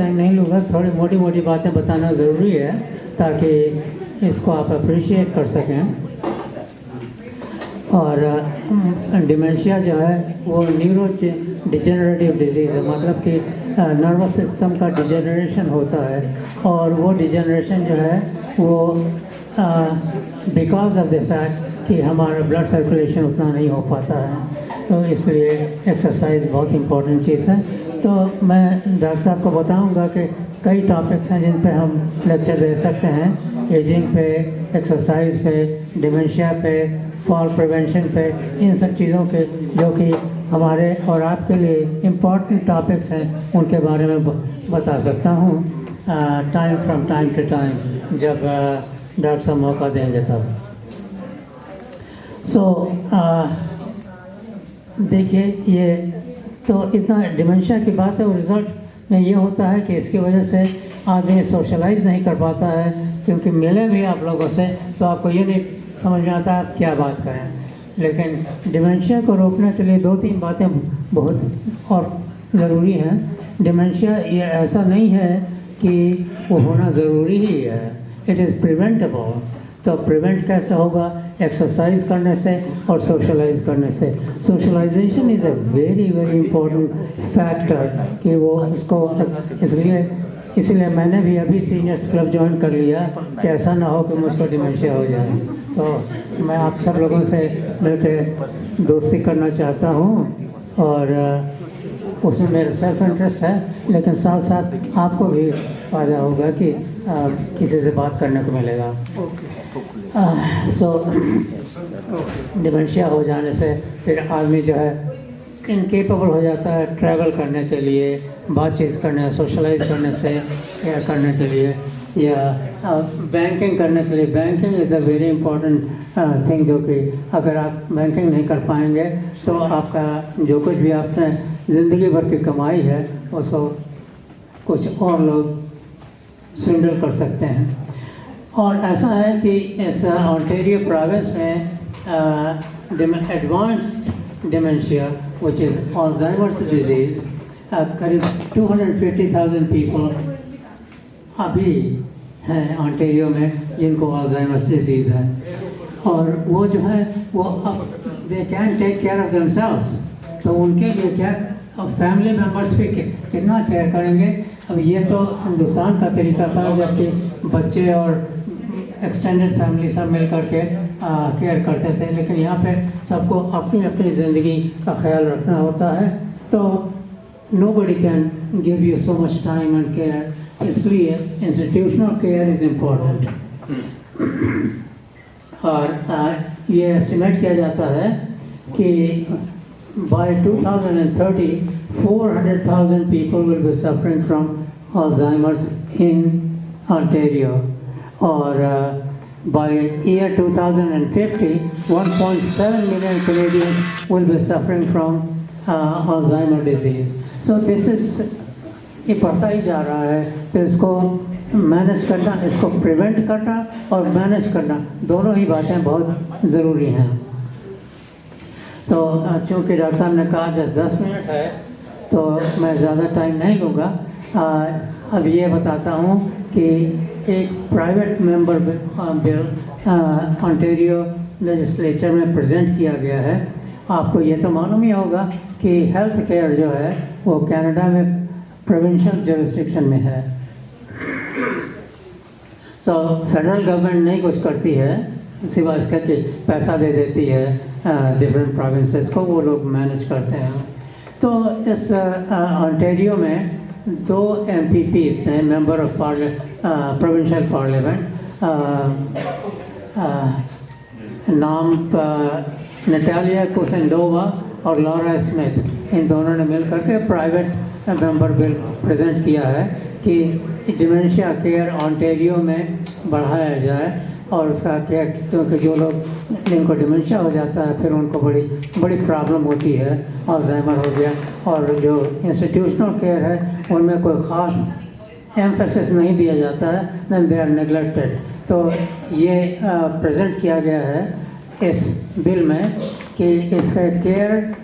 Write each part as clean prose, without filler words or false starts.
Time नहीं लूँगा, थोड़ी मोटी मोटी बातें बताना ज़रूरी है ताकि इसको आप अप्रिशिएट कर सकें। और डिमेंशिया जो है वो न्यूरो डिजेनरेटिव डिजीज़ है, मतलब कि नर्वस सिस्टम का डिजेनरेशन होता है, और वो डिजेनरेशन जो है वो बिकॉज ऑफ द फैक्ट कि हमारा ब्लड सर्कुलेशन उतना नहीं हो पाता है। तो इसलिए एक्सरसाइज बहुत इम्पोर्टेंट चीज़ है। तो मैं डॉक्टर साहब को बताऊंगा कि कई टॉपिक्स हैं जिन पे हम लेक्चर दे सकते हैं, एजिंग पे, एक्सरसाइज पे, डिमेंशिया पे, फॉल प्रिवेंशन पे, इन सब चीज़ों के जो कि हमारे और आपके लिए इम्पोर्टेंट टॉपिक्स हैं उनके बारे में बता सकता हूँ time from time to time, जब डॉक्टर साहब मौका देंगे तब। देखिए, ये तो इतना डिमेंशिया की बात है, और रिज़ल्ट में ये होता है कि इसकी वजह से आदमी सोशलाइज नहीं कर पाता है, क्योंकि मिले भी आप लोगों से तो आपको ये नहीं समझ में आता आप क्या बात करें। लेकिन डिमेंशिया को रोकने के लिए 2-3 बातें बहुत और ज़रूरी हैं। डिमेंशिया ये ऐसा नहीं है कि वो होना ज़रूरी ही है, इट इज़ प्रिवेंटेबल। तो प्रिवेंट कैसे होगा? एक्सरसाइज करने से और सोशलाइज करने से। Socialization is a very very important factor कि वो उसको, इसलिए मैंने भी अभी सीनियर्स क्लब ज्वाइन कर लिया कि ऐसा ना हो कि मुझको डिमेंशिया हो जाए। तो मैं आप सब लोगों से मिलकर दोस्ती करना चाहता हूँ, और उसमें मेरा सेल्फ इंटरेस्ट है, लेकिन साथ साथ आपको भी फ़ायदा होगा कि किसी से बात करने को मिलेगा। डिमेंशिया हो जाने से फिर आदमी जो है इनकेपेबल हो जाता है ट्रैवल करने के लिए, बातचीत करने, सोशलाइज करने से या करने के लिए, या बैंकिंग करने के लिए। Banking is a very important thing, जो कि अगर आप बैंकिंग नहीं कर पाएंगे तो आपका जो कुछ भी आपने ज़िंदगी भर की कमाई है उसको कुछ और लोग स्विंडल कर सकते हैं। और ऐसा है कि इस ओंटारियो प्रोविंस में advanced dementia which is Alzheimer's disease, करीब 250,000 पीपल अभी हैं ओंटारियो में जिनको अल्जाइमर्स डिजीज़ है। और वो जो है वो अब they can take care of themselves, तो उनके लिए क्या, अब फैमिली मेम्बर्स भी कितना केयर करेंगे। अब ये तो हिंदुस्तान का तरीका था, जबकि बच्चे और एक्सटेंडेड फैमिली सब मिल करके केयर करते थे, लेकिन यहाँ पे सबको अपनी अपनी ज़िंदगी का ख्याल रखना होता है, तो nobody can give you so much time and care, इसलिए इंस्टीट्यूशनल केयर इज़ इम्पोर्टेंट। और ये एस्टिमेट किया जाता है कि by 2030 400,000 people will be suffering from Alzheimer's in Ontario, और by year 2050 1.7 million Canadians will be suffering from Alzheimer disease. So this is, ये बढ़ता ही जा रहा है, तो इसको मैनेज करना, इसको प्रिवेंट करना और मैनेज करना, दोनों ही बातें बहुत ज़रूरी हैं। तो चूँकि डॉक्टर साहब ने कहा जस्ट 10 मिनट है, तो मैं ज़्यादा टाइम नहीं लूँगा। अब ये बताता हूँ कि एक private member bill Ontario legislature में प्रेजेंट किया गया है। आपको ये तो मालूम ही होगा कि हेल्थ केयर जो है वो कनाडा में प्रोविंशियल जुरिस्डिक्शन में है। सो फेडरल गवर्नमेंट नहीं कुछ करती है, सिवाय इसका कि पैसा दे देती है डिफरेंट प्रोविंसेस को, वो लोग मैनेज करते हैं। तो इस ओंटारियो में 2 MPPs हैं, मेंबर ऑफ प्रोविंशियल पार्लियामेंट, नाम नटालिया कोसेंडोवा और लॉरा स्मिथ, इन दोनों ने मिल करके प्राइवेट मेंबर बिल प्रेजेंट किया है कि डिमेंशिया केयर ओंटारियो में बढ़ाया जाए। और उसका क्या, क्योंकि जो लोग जिनको डिमेंशिया हो जाता है फिर उनको बड़ी बड़ी प्रॉब्लम होती है, अल्जाइमर हो गया, और जो इंस्टीट्यूशनल केयर है उनमें कोई ख़ास एम्फेसिस नहीं दिया जाता है, देन दे आर नेग्लेक्टेड। तो ये प्रेजेंट किया गया है इस बिल में कि इसका केयर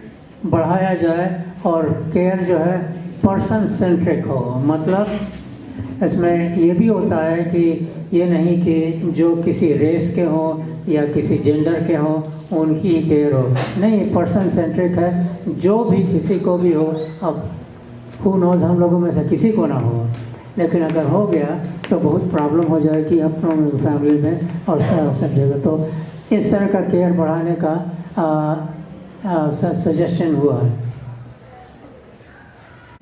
बढ़ाया जाए, और केयर जो है पर्सन सेंट्रिक हो। मतलब इसमें ये भी होता है कि ये नहीं कि जो किसी रेस के हों या किसी जेंडर के हों उनकी केयर हो, नहीं, पर्सन सेंट्रिक है, जो भी किसी को भी हो। अब हु नोज़ हम लोगों में से किसी को ना हो, लेकिन अगर हो गया तो बहुत प्रॉब्लम हो जाएगी अपनों में, फैमिली में और सब जगह। तो इस तरह का केयर बढ़ाने का सजेशन हुआ है।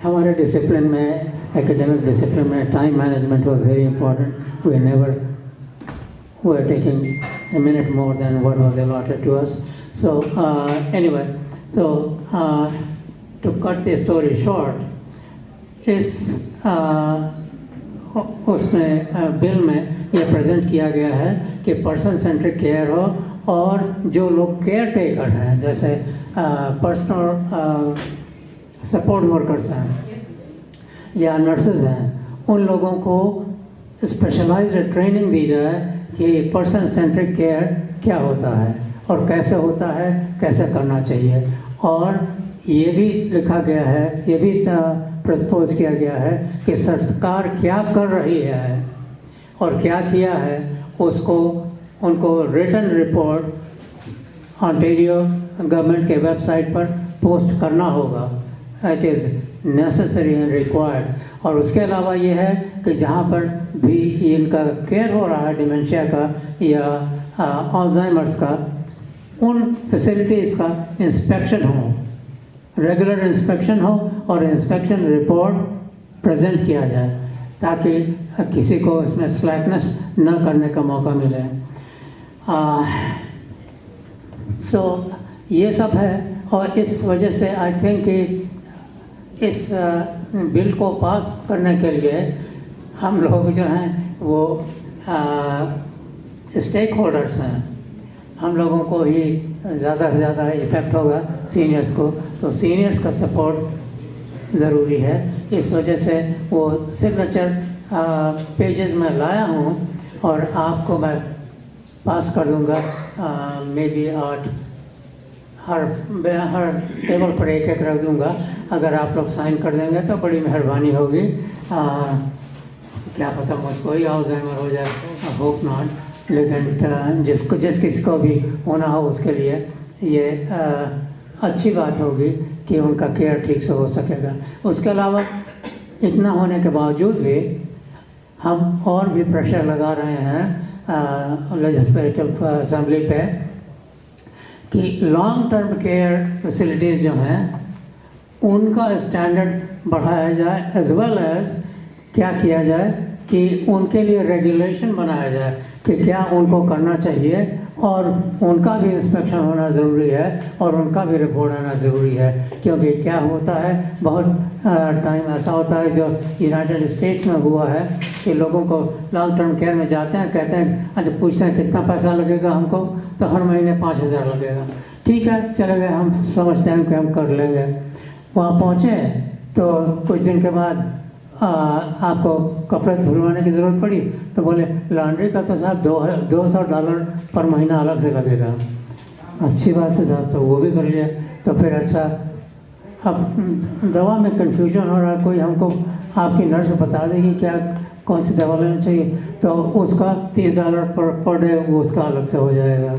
हमारे डिसिप्लिन में, एकेडमिक डिसिप्लिन में time management was very important. We never were taking a minute more than what was allotted to us. So anyway, so to cut the story short, इस उसमें bill में ये present किया गया है कि पर्सन सेंट्रिक केयर हो, और जो लोग केयर टेकर हैं, जैसे पर्सनल सपोर्ट वर्कर्स हैं या नर्सेज हैं, उन लोगों को स्पेशलाइज्ड ट्रेनिंग दी जाए कि पर्सन सेंट्रिक केयर क्या होता है और कैसे होता है, कैसे करना चाहिए। और ये भी लिखा गया है, ये भी प्रपोज किया गया है कि सरकार क्या कर रही है और क्या किया है, उसको उनको रिटन रिपोर्ट ऑन्टेरियो गवर्नमेंट के वेबसाइट पर पोस्ट करना होगा। It is necessary and required. और उसके अलावा ये है कि जहाँ पर भी इनका केयर हो रहा है, डिमेंशिया का या अल्जाइमर्स का, उन फैसिलिटीज़ का इंस्पेक्शन हो, रेगुलर इंस्पेक्शन हो और इंस्पेक्शन रिपोर्ट प्रेजेंट किया जाए, ताकि किसी को इसमें स्लैकनेस न करने का मौका मिले। सो ये सब है, और इस वजह से आई थिंक कि इस बिल को पास करने के लिए हम लोग जो हैं वो स्टेक होल्डर्स हैं, हम लोगों को ही ज़्यादा से ज़्यादा इफ़ेक्ट होगा, सीनियर्स को। तो सीनियर्स का सपोर्ट ज़रूरी है। इस वजह से वो सिग्नेचर पेजेस में लाया हूँ और आपको मैं पास कर दूँगा। मे बी हर टेबल पर एक एक रख दूँगा। अगर आप लोग साइन कर देंगे तो बड़ी मेहरबानी होगी। क्या पता मुझको ही अल्जाइमर हो जाए, होप नॉट, लेकिन जिस किसी को भी होना हो उसके लिए ये अच्छी बात होगी कि उनका केयर ठीक से हो सकेगा। उसके अलावा इतना होने के बावजूद भी हम और भी प्रेशर लगा रहे हैं लेजिस्लेटिव असेंबली पे कि लॉन्ग टर्म केयर फैसिलिटीज़ जो हैं उनका स्टैंडर्ड बढ़ाया जाए, एज वेल एज क्या किया जाए कि उनके लिए रेगुलेशन बनाया जाए कि क्या उनको करना चाहिए, और उनका भी इंस्पेक्शन होना ज़रूरी है और उनका भी रिपोर्ट आना ज़रूरी है। क्योंकि क्या होता है, बहुत टाइम ऐसा होता है जो यूनाइटेड स्टेट्स में हुआ है कि लोगों को लॉन्ग टर्म केयर में जाते हैं, कहते हैं अच्छा, पूछते हैं कितना पैसा लगेगा हमको, तो हर महीने 5,000 लगेगा। ठीक है, चले गए, हम समझते हैं कि हम कर लेंगे। वहाँ पहुँचे तो कुछ दिन के बाद आपको कपड़े धुलवाने की ज़रूरत पड़ी, तो बोले लॉन्ड्री का तो साहब $200 पर महीना अलग से लगेगा। अच्छी बात है साहब, तो वो भी कर लिया। तो फिर अच्छा, अब दवा में कन्फ्यूजन हो रहा है, कोई हमको आपकी नर्स बता देगी क्या कौन सी दवा लेनी चाहिए, तो उसका $30 पर डे वो उसका अलग से हो जाएगा।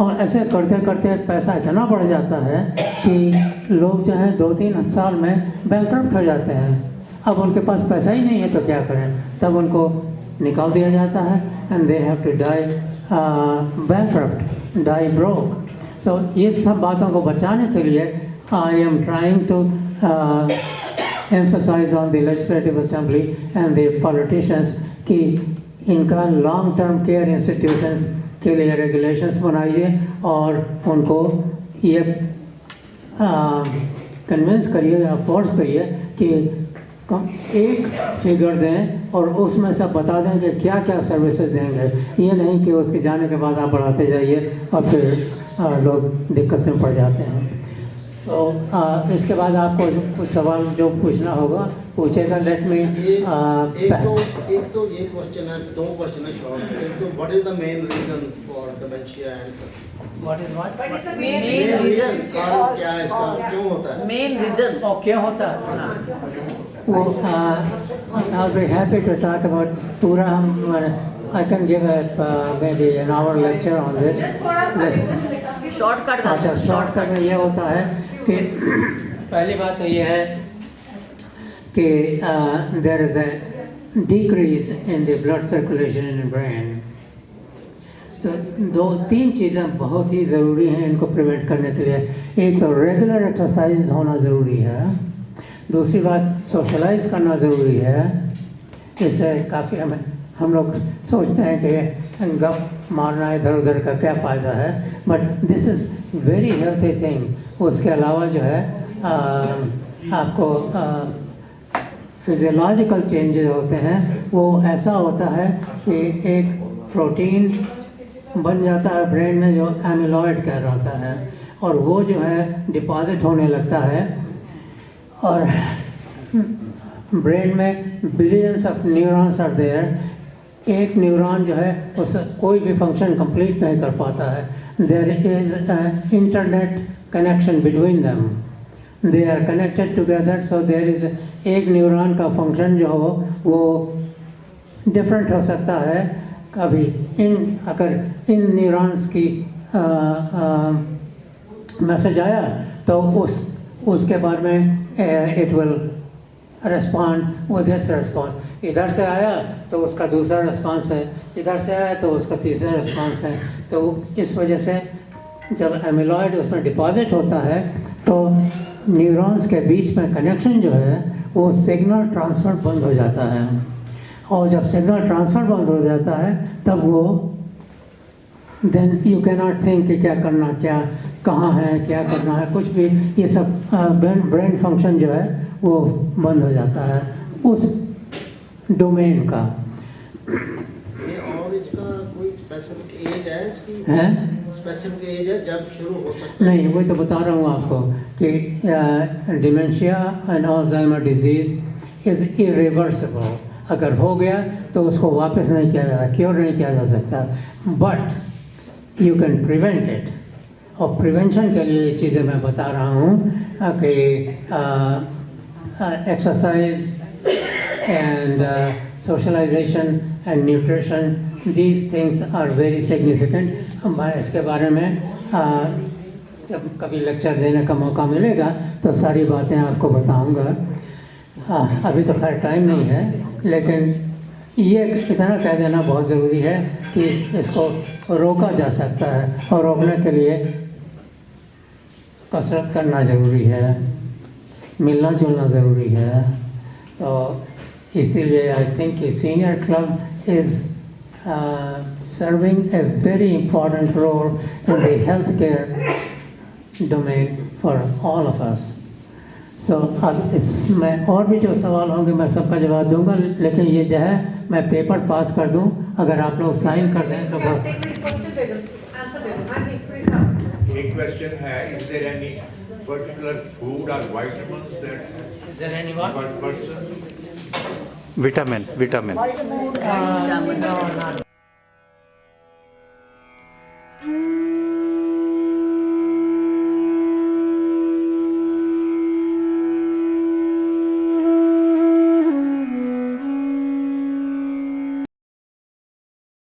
और ऐसे करते करते पैसा इतना बढ़ जाता है कि लोग जो हैं 2-3 साल में बैंकरप्ट हो जाते हैं। अब उनके पास पैसा ही नहीं है तो क्या करें, तब उनको निकाल दिया जाता है and they have to die bankrupt, die broke. So ये सब बातों को बचाने के लिए I am trying to emphasize on the legislative assembly and the politicians कि इनका लॉन्ग टर्म केयर इंस्टीट्यूशंस के लिए रेगुलेशंस बनाइए और उनको ये कन्विंस करिए या फोर्स करिए कि एक फिगर दें और उसमें से बता दें कि क्या क्या सर्विसेज देंगे। ये नहीं कि उसके जाने के बाद आप बढ़ाते जाइए और फिर लोग दिक्कत में पड़ जाते हैं। तो इसके बाद आपको कुछ सवाल जो पूछना होगा पूछेगा, लेट मी एक तो ये क्वेश्चन है, दो क्वेश्चन है शॉर्ट। एक तो what is the main reason for dementia and what is what What is the main main reason reason? क्या है इसका, क्यों होता है? Main reason. और क्या होता है वो I'll be happy to talk about पूरा हम I can give a maybe an hour lecture on this. Shortcut. अच्छा, शॉर्टकट में ये होता है कि पहली बात तो ये है कि there is a decrease in the blood circulation in the brain. तो दो तीन चीज़ें बहुत ही ज़रूरी हैं इनको प्रिवेंट करने के लिए। एक तो रेगुलर एक्सरसाइज होना ज़रूरी है, दूसरी बात सोशलाइज करना ज़रूरी है। इससे काफ़ी हम लोग सोचते हैं कि गप मारना इधर उधर का क्या फ़ायदा है, but this is very healthy thing. उसके अलावा जो है आपको फिजियोलॉजिकल चेंजेस होते हैं। वो ऐसा होता है कि एक प्रोटीन बन जाता है ब्रेन में जो एमिलॉइड कहलाता है, और वो जो है डिपॉजिट होने लगता है, और ब्रेन में billions of neurons are there. एक न्यूरॉन जो है उस कोई भी फंक्शन कंप्लीट नहीं कर पाता है। There is internet connection between them, they are connected together. So there is एक न्यूरॉन का फंक्शन जो हो वो डिफरेंट हो सकता है। कभी अगर इन न्यूरॉन्स की मैसेज आया तो उसके बाद में it will respond with this response. इधर से आया तो उसका दूसरा रिस्पॉन्स है, इधर से आया तो उसका तीसरा रिस्पॉन्स है। तो इस वजह से जब एमिलॉइड उसमें डिपॉजिट होता है तो न्यूरॉन्स के बीच में कनेक्शन जो है वो सिग्नल ट्रांसफ़र बंद हो जाता है, और जब सिग्नल ट्रांसफ़र बंद हो जाता है तब वो then you can not think कि क्या करना, क्या कहाँ है, क्या करना है, कुछ भी। ये सब ब्रेन फंक्शन जो है वो बंद हो जाता है उस डोमेन का। ये और इसका कोई स्पेसिफिक एज है इसकी? है स्पेसिफिक एज है जब शुरू हो सकता है? नहीं, वही तो बता रहा हूँ आपको कि dementia and Alzheimer disease is irreversible. अगर हो गया तो उसको वापस नहीं किया जा सकता, क्योर नहीं किया जा सकता, but you can prevent it. और प्रिवेंशन के लिए ये चीज़ें मैं बता रहा हूँ कि exercise and socialization and nutrition, these things are very significant। मैं इसके बारे में जब कभी लेक्चर देने का मौका मिलेगा तो सारी बातें आपको बताऊंगा। अभी तो खैर टाइम नहीं है, लेकिन ये इतना कह देना बहुत ज़रूरी है कि इसको रोका जा सकता है, और रोकने के लिए कसरत करना ज़रूरी है, मिलना जुलना ज़रूरी है। तो इसीलिए I think senior club is serving a very important role in the healthcare domain for all of us. So अब इसमें और भी जो सवाल होंगे मैं सबका जवाब दूंगा, लेकिन ये जो है मैं पेपर पास कर दूं, अगर आप लोग साइन कर दें तो बहुत। एक क्वेश्चन है, is there any particular food or vitamins that Is there anyone? per person? Vitamin. No, not